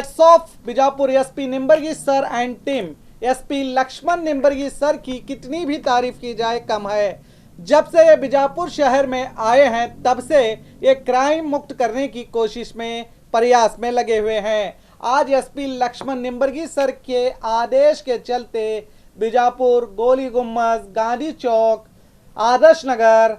Hats off Bijapur SP Nimbargi sir and team. SP Laxman Nimbargi sir की कितनी भी तारीफ की जाए कम है। जब से ये बीजापुर शहर में आए हैं तब से ये क्राइम मुक्त करने की कोशिश में प्रयास में लगे हुए हैं। आज एसपी लक्ष्मण निम्बरगी सर के आदेश के चलते बीजापुर, गोली गुम्बद, गांधी चौक, आदर्श नगर,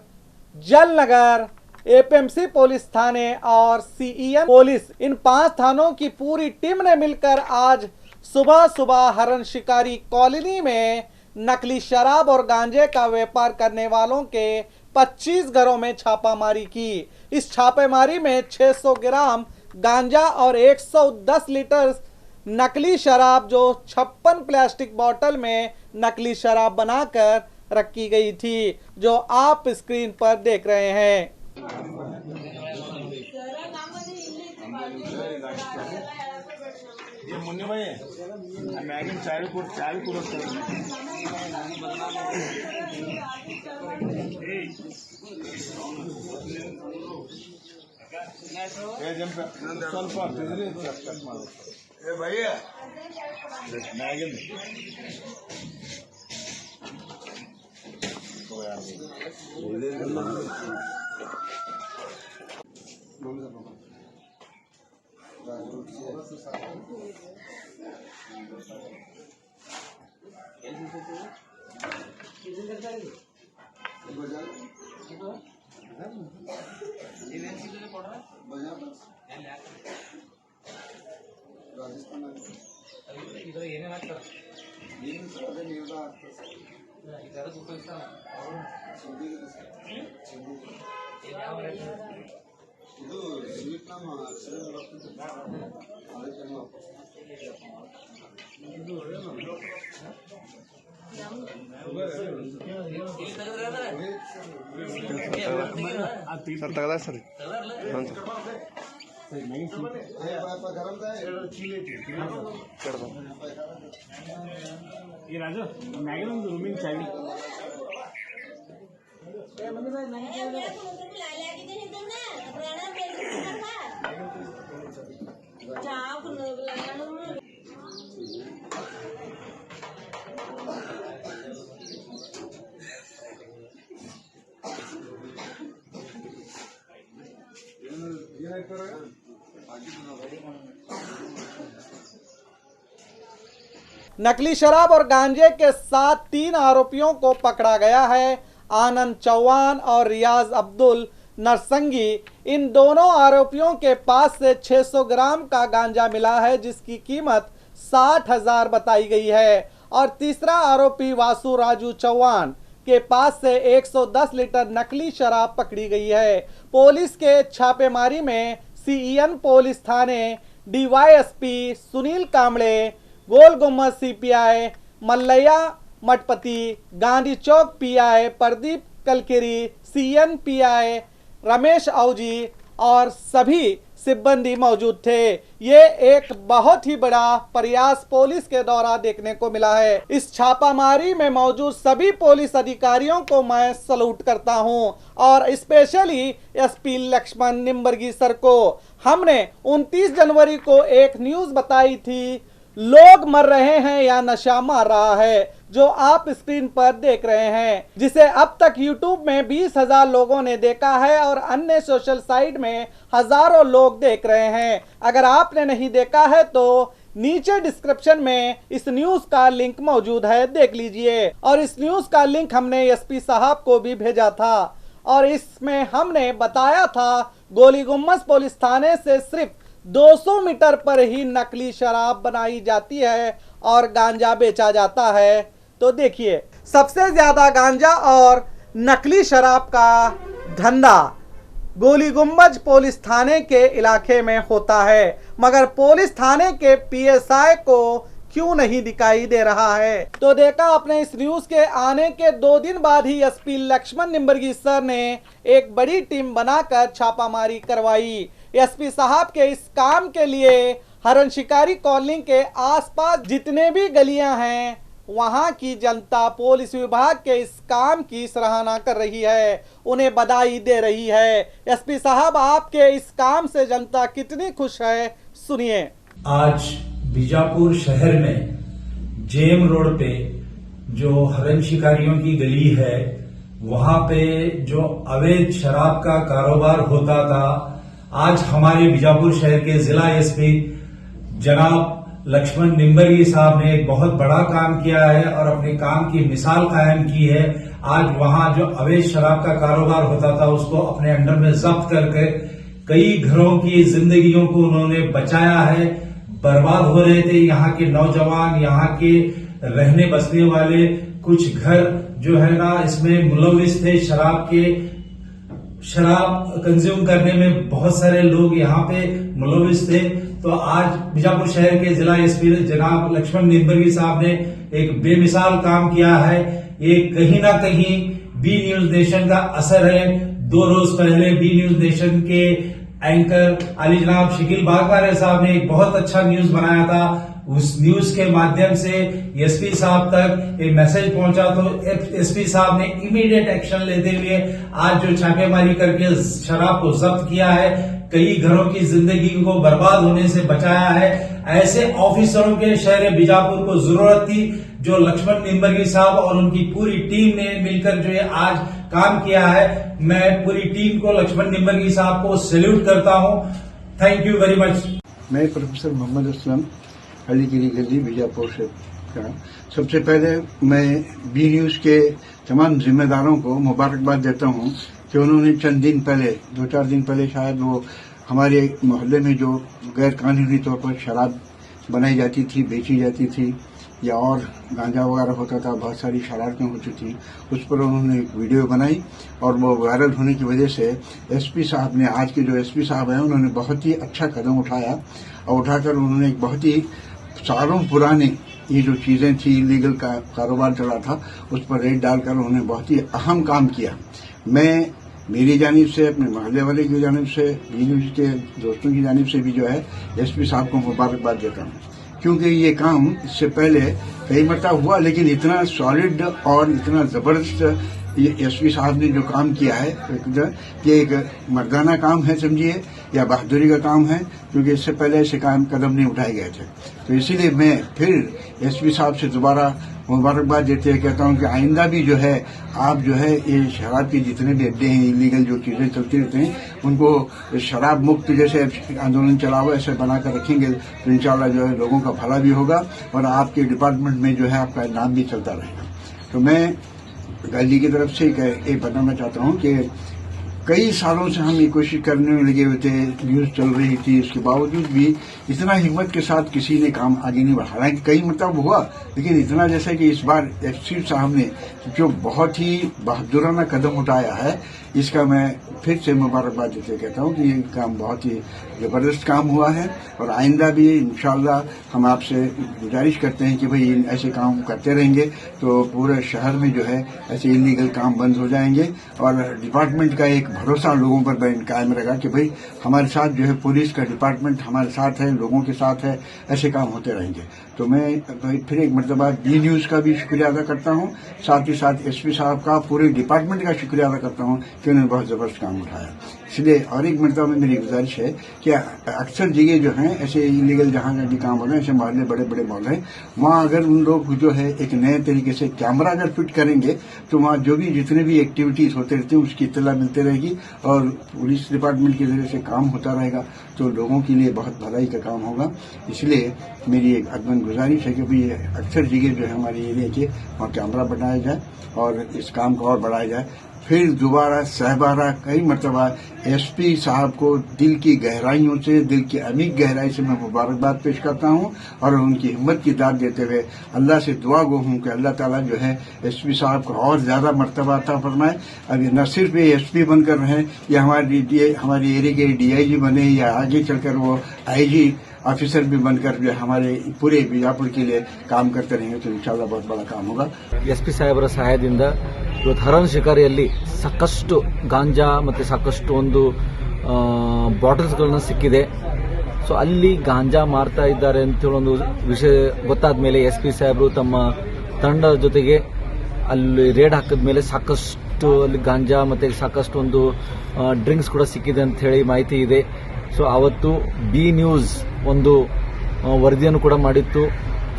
जल नगर, एपीएमसी पुलिस थाने और सीईएन पुलिस, इन 5 थानों की पूरी टीम ने मिलकर आज सुबह सुबह हरण शिकारी कॉलोनी में नकली शराब और गांजे का व्यापार करने वालों के 25 घरों में छापामारी की। इस छापेमारी में 600 ग्राम गांजा और 110 लीटर नकली शराब, जो 56 प्लास्टिक बोतल में नकली शराब बनाकर रखी गई थी, जो आप स्क्रीन पर देख रहे हैं। ये मुन्नी भाई मैगी चाय को ಸ್ವಲ್ಪ ए भैया मैगी ಇದ್ರ ಏನೇನು ಹಾಕ್ತಾರೆ ಏನು ಅದೇ ನೀವು ಹಾಕ್ತಾರೆ ಸರ್ ಇದರ ಉಪಯೋಗಿಸ್ತಾರೆ ಅವರು ಇದು ಸ್ವೀಟ್ ನಮ್ಮ ಅಕ್ಷರ ಅದಕ್ಕೆ सर तगड़ा सर ये राजू मैगी रूमिंग चाहिए नकली शराब और गांजे के साथ 3 आरोपियों को पकड़ा गया है। आनंद चौहान और रियाज अब्दुल नरसंगी, इन दोनों आरोपियों के पास से 600 ग्राम का गांजा मिला है, जिसकी कीमत 60,000 बताई गई है। और तीसरा आरोपी वासु राजू चौहान के पास से 110 लीटर नकली शराब पकड़ी गई है। पुलिस के छापेमारी में सीईएन पुलिस थाने DYSP Sunil Kamble, Gol Gumbaz CPI Mallaiah Mathapati, Gandhi Chowk PI Pradeep Kalkeri, CN PI Ramesh Auji और सभी सिब्बंदी मौजूद थे। ये एक बहुत ही बड़ा प्रयास पुलिस के द्वारा देखने को मिला है। इस छापामारी में मौजूद सभी पुलिस अधिकारियों को मैं सलूट करता हूं और specially SP Laxman Nimbargi sir को। हमने 29 जनवरी को एक न्यूज बताई थी, लोग मर रहे हैं या नशा मार रहा है, जो आप स्क्रीन पर देख रहे हैं, जिसे अब तक यूट्यूब में 20,000 लोगों ने देखा है और अन्य सोशल साइट में हजारों लोग देख रहे हैं। अगर आपने नहीं देखा है तो नीचे डिस्क्रिप्शन में इस न्यूज का लिंक मौजूद है, देख लीजिए। और इस न्यूज का लिंक हमने एसपी साहब को भी भेजा था और इसमें हमने बताया था गोली गुम्बद पुलिस थाने से सिर्फ 200 मीटर पर ही नकली शराब बनाई जाती है और गांजा बेचा जाता है। तो देखिए, सबसे ज्यादा गांजा और नकली शराब का धंधा गोली गुम्बद पुलिस थाने के इलाके में होता है, मगर पुलिस थाने के पीएसआई को क्यों नहीं दिखाई दे रहा है। तो देखा आपने, इस न्यूज के आने के 2 दिन बाद ही एसपी लक्ष्मण निम्बरगी सर ने एक बड़ी टीम बनाकर छापामारी करवाई। एसपी साहब के इस काम के लिए हरण शिकारी कॉलोनी के आसपास जितने भी गलियां हैं, वहां की जनता पुलिस विभाग के इस काम की सराहना कर रही है, उन्हें बधाई दे रही है। एसपी साहब, आपके इस काम से जनता कितनी खुश है, सुनिए। आज बीजापुर शहर में जेम रोड पे जो हरन शिकारियों की गली है वहां पे जो अवैध शराब का कारोबार होता था, आज हमारे बीजापुर शहर के जिला एसपी जनाब लक्ष्मण निम्बरगी साहब ने एक बहुत बड़ा काम किया है और अपने काम की मिसाल कायम की है। आज वहां जो अवैध शराब का कारोबार होता था उसको अपने अंडर में जब्त करके कई घरों की जिंदगियों को उन्होंने बचाया है। बर्बाद हो रहे थे यहाँ के नौजवान, यहाँ के रहने बसने वाले कुछ घर जो है ना इसमें मुलविस थे, शराब कंज्यूम करने में बहुत सारे लोग यहाँ पे मुलविस थे। तो आज बीजापुर शहर के जिला एसपी जनाब लक्ष्मण निम्बरगी साहब ने एक बेमिसाल काम किया है। ये कहीं ना कहीं बी न्यूज नेशन का असर है। 2 रोज पहले बी न्यूज नेशन के एंकर अली जनाब शकील बागवारे साहब ने एक बहुत अच्छा न्यूज बनाया था। उस न्यूज के माध्यम से एसपी साहब तक एक मैसेज पहुंचा, तो एसपी साहब ने इमीडिएट एक्शन लेते हुए आज जो छापेमारी करके शराब को जब्त किया है, कई घरों की जिंदगी को बर्बाद होने से बचाया है। ऐसे ऑफिसरों के शहर बीजापुर को जरूरत थी जो लक्ष्मण निम्बरगी साहब और उनकी पूरी टीम ने मिलकर जो है आज काम किया है। मैं पूरी टीम को, लक्ष्मण निम्बरगी साहब को सैल्यूट करता हूं। Thank you very much. मैं प्रोफेसर मोहम्मद असलम अलीगिरी गली बीजापुर से सबसे पहले मैं बी न्यूज के तमाम जिम्मेदारों को मुबारकबाद देता हूं कि उन्होंने चंद दिन पहले, 2-4 दिन पहले शायद, वो हमारे मोहल्ले में जो गैर कानूनी तौर पर शराब बनाई जाती थी, बेची जाती थी या और गांजा वगैरह होता था, बहुत सारी शरारतें होती थी, उस पर उन्होंने एक वीडियो बनाई और वो वायरल होने की वजह से एसपी साहब ने, आज के जो एसपी साहब हैं, उन्होंने बहुत ही अच्छा कदम उठाया और उठाकर उन्होंने एक बहुत ही सालों पुराने ये जो चीजें थी, इलीगल का कारोबार चला था, उस पर रेड डालकर उन्होंने बहुत ही अहम काम किया। मैं मेरी जानिब से, अपने मोहल्ले वाले की जानिब से, न्यूज के दोस्तों की जानिब से भी जो है एसपी साहब को मुबारकबाद देता हूँ, क्योंकि ये काम इससे पहले कई मरतबा हुआ, लेकिन इतना सॉलिड और इतना जबरदस्त ये एसपी साहब ने जो काम किया है, ये एक मर्दाना काम है समझिए, या बहादुरी का काम है, क्योंकि इससे पहले ऐसे कदम नहीं उठाए गए थे। तो इसीलिए मैं फिर एसपी साहब से दोबारा मुबारकबाद देते हुए कहता हूं कि आइंदा भी जो है आप जो है ये शराब के जितने भी अड्डे हैं, इलीगल जो चीजें चलती रहती हैं, उनको शराब मुक्त जैसे आंदोलन चला हुआ ऐसे बनाकर रखेंगे तो इंशाल्लाह जो है लोगों का भला भी होगा और आपके डिपार्टमेंट में जो है आपका नाम भी चलता रहेगा। तो मैं गाजी की तरफ से ये बताना चाहता हूँ कि कई सालों से हम ये कोशिश करने में लगे हुए थे, न्यूज चल रही थी, इसके बावजूद भी इतना हिम्मत के साथ किसी ने काम आगे नहीं बढ़ा। हालांकि कई मतलब हुआ, लेकिन इतना जैसे कि इस बार एसपी साहब ने जो बहुत ही बहादुराना कदम उठाया है, इसका मैं फिर से मुबारकबाद देते कहता हूँ कि ये काम बहुत ही जबरदस्त काम हुआ है और आइंदा भी इंशाल्लाह हम आपसे गुजारिश करते हैं कि भाई ऐसे काम करते रहेंगे तो पूरे शहर में जो है ऐसे इलीगल काम बंद हो जाएंगे और डिपार्टमेंट का एक भरोसा लोगों पर कायम रहेगा कि भाई हमारे साथ जो है पुलिस का डिपार्टमेंट हमारे साथ है, लोगों के साथ है, ऐसे काम होते रहेंगे। तो मैं फिर एक मरतबा बी न्यूज का भी शुक्रिया अदा करता हूँ, साथ ही साथ एसपी साहब का, पूरे डिपार्टमेंट का शुक्रिया अदा करता हूँ कि उन्होंने बहुत जबरदस्त काम उठाया। इसलिए और एक मरतबा में मेरी गुजारिश है कि अक्सर जगह जो है ऐसे इलीगल जहाँ भी काम हो रहे हैं, ऐसे मोहल्ले बड़े बड़े मॉल हैं, वहाँ अगर उन लोग जो है एक नए तरीके से कैमरा अगर फिट करेंगे तो वहाँ जो भी जितने भी एक्टिविटीज होते रहते हैं उसकी इत्तला मिलती रहेगी और पुलिस डिपार्टमेंट के जरिए से काम होता रहेगा तो लोगों के लिए बहुत भलाई का काम होगा। इसलिए मेरी एक अदमन गुजारिश है कि भाई अक्सर जगह जो है हमारे एरिया के वहाँ कैमरा बनाया जाए और इस काम को और बढ़ाया जाए। फिर दोबारा सहबारा कई मरतबा एसपी साहब को दिल की गहराइयों से, दिल की अमीर गहराई से मैं मुबारकबाद पेश करता हूं और उनकी हिम्मत की दाद देते हुए अल्लाह से दुआ गो हूं कि अल्लाह ताला जो है एसपी साहब को और ज्यादा मरतबा अता फरमाए। अभी न सिर्फ ये एसपी बनकर रहें या हमारी एरिया के डीआईजी बने या आगे चलकर वो आईजी ऑफिसर भी बनकर जो हमारे पूरे बीजापुर के लिए काम करते रहेंगे तो इंशाल्लाह बहुत बड़ा काम होगा। ಎಸ್ಪಿ ಸಾಹೇಬರ ಸಹಾಯದಿಂದ ಇವತ್ತು ಹರನ್ ಶಿಕಾರಿಯಲ್ಲಿ ಸಾಕಷ್ಟು ಗಾಂಜಾ ಮತ್ತು ಸಾಕಷ್ಟು ಒಂದು ಬಾಟಲ್ಸ್ಗಳನ್ನ ಸಿಕ್ಕಿದೆ. ಸೊ ಅಲ್ಲಿ ಗಾಂಜಾ ಮಾರ್ತಾ ಇದ್ದಾರೆ ಅಂತೇಳಿ ಒಂದು ವಿಷಯ ಗೊತ್ತಾದ ಮೇಲೆ ಎಸ್ಪಿ ಸಾಹೇಬರು ತಮ್ಮ ತಂಡದ ಜೊತೆಗೆ ಅಲ್ಲಿ ರೇಡ್ ಹಾಕಿದ ಮೇಲೆ ಸಾಕಷ್ಟು ಅಲ್ಲಿ ಗಾಂಜಾ ಮತ್ತು ಸಾಕಷ್ಟು ಒಂದು ಡ್ರಿಂಕ್ಸ್ ಕೂಡ ಸಿಕ್ಕಿದೆ ಅಂತ ಹೇಳಿ ಮಾಹಿತಿ ಇದೆ. ಸೊ ಅವತ್ತು ಬಿ ನ್ಯೂಸ್ ಒಂದು ವರದಿಯನ್ನು ಕೂಡ ಮಾಡಿತ್ತು.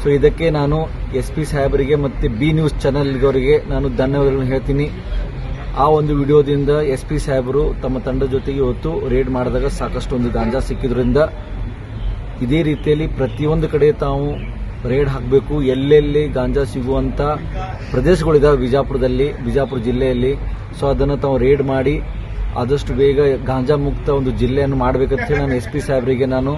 ಸೊ ಇದಕ್ಕೆ ನಾನು SP ಸಾಹೇಬರಿಗೆ ಮತ್ತು B ನ್ಯೂಸ್ ಚಾನೆಲ್ವರಿಗೆ ನಾನು ಧನ್ಯವಾದಗಳನ್ನು ಹೇಳ್ತೀನಿ. ಆ ಒಂದು ವಿಡಿಯೋದಿಂದ SP ಸಾಹೇಬರು ತಮ್ಮ ತಂಡದ ಜೊತೆಗೆ ಇವತ್ತು ರೇಡ್ ಮಾಡಿದಾಗ ಸಾಕಷ್ಟು ಒಂದು ಗಾಂಜಾ ಸಿಕ್ಕಿದ್ರಿಂದ ಇದೇ ರೀತಿಯಲ್ಲಿ ಪ್ರತಿಯೊಂದು ಕಡೆ ತಾವು ರೇಡ್ ಹಾಕಬೇಕು. ಎಲ್ಲೆಲ್ಲಿ ಗಾಂಜಾ ಸಿಗುವಂಥ ಪ್ರದೇಶಗಳಿದಾವೆ ಬಿಜಾಪುರ ಜಿಲ್ಲೆಯಲ್ಲಿ, ಸೊ ಅದನ್ನು ತಾವು ರೇಡ್ ಮಾಡಿ ಆದಷ್ಟು ಬೇಗ ಗಾಂಜಾ ಮುಕ್ತ ಒಂದು ಜಿಲ್ಲೆಯನ್ನು ಮಾಡಬೇಕಂತ ಹೇಳಿ ನಾನು SP ಸಾಹೇಬರಿಗೆ ನಾನು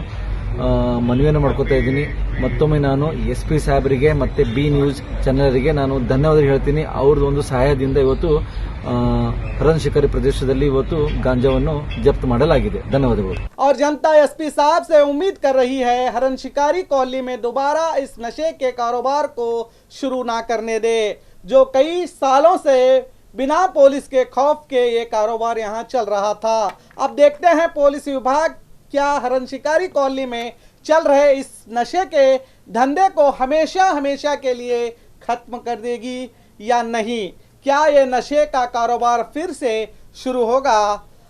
ಮನವಿಯನ್ನು ಮಾಡ್ಕೋತಾ ಇದ್ದೀನಿ. ಮತ್ತೊಮ್ಮೆ ನಾನು SP ಸಾಹೇಬರಿಗೆ ಮತ್ತು B ನ್ಯೂಸ್ ಚಾನೆಲ್ಗೆ ನಾನು ಧನ್ಯವಾದ ಹೇಳ್ತೀನಿ. ಅವ್ರದ್ದು ಒಂದು ಸಹಾಯದಿಂದ ಇವತ್ತು ಹರನ್ ಶಿಕಾರಿ ಪ್ರದೇಶದಲ್ಲಿ ಇವತ್ತು ಗಾಂಜಾವನ್ನು ಜಪ್ತ್ ಮಾಡಲಾಗಿದೆ. ಧನ್ಯವಾದಗಳು. और जनता SP साहब से उम्मीद कर रही है हरन शिकारी कॉलोनी में दोबारा इस नशे के कारोबार को शुरू ना करने दे, जो कई सालों से बिना पुलिस के खौफ के ये कारोबार यहाँ चल रहा था. अब देखते हैं पुलिस विभाग क्या हरन शिकारी कॉलोनी में चल रहे इस नशे के धंधे को हमेशा के लिए खत्म कर देगी या नहीं. क्या ये नशे का कारोबार फिर से शुरू होगा,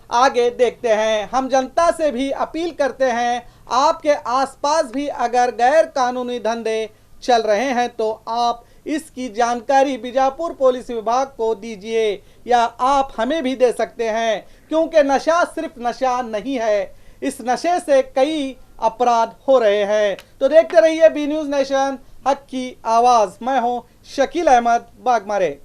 आगे देखते हैं. हम जनता से भी अपील करते हैं, आपके आसपास भी अगर गैर कानूनी धंधे चल रहे हैं तो आप इसकी जानकारी बीजापुर पुलिस विभाग को दीजिए या आप हमें भी दे सकते हैं, क्योंकि नशा सिर्फ नशा नहीं है, इस नशे से कई अपराध हो रहे हैं. तो देखते रहिए B न्यूज़ नेशन, हक की आवाज़. मैं हूं शकील अहमद बागमारे.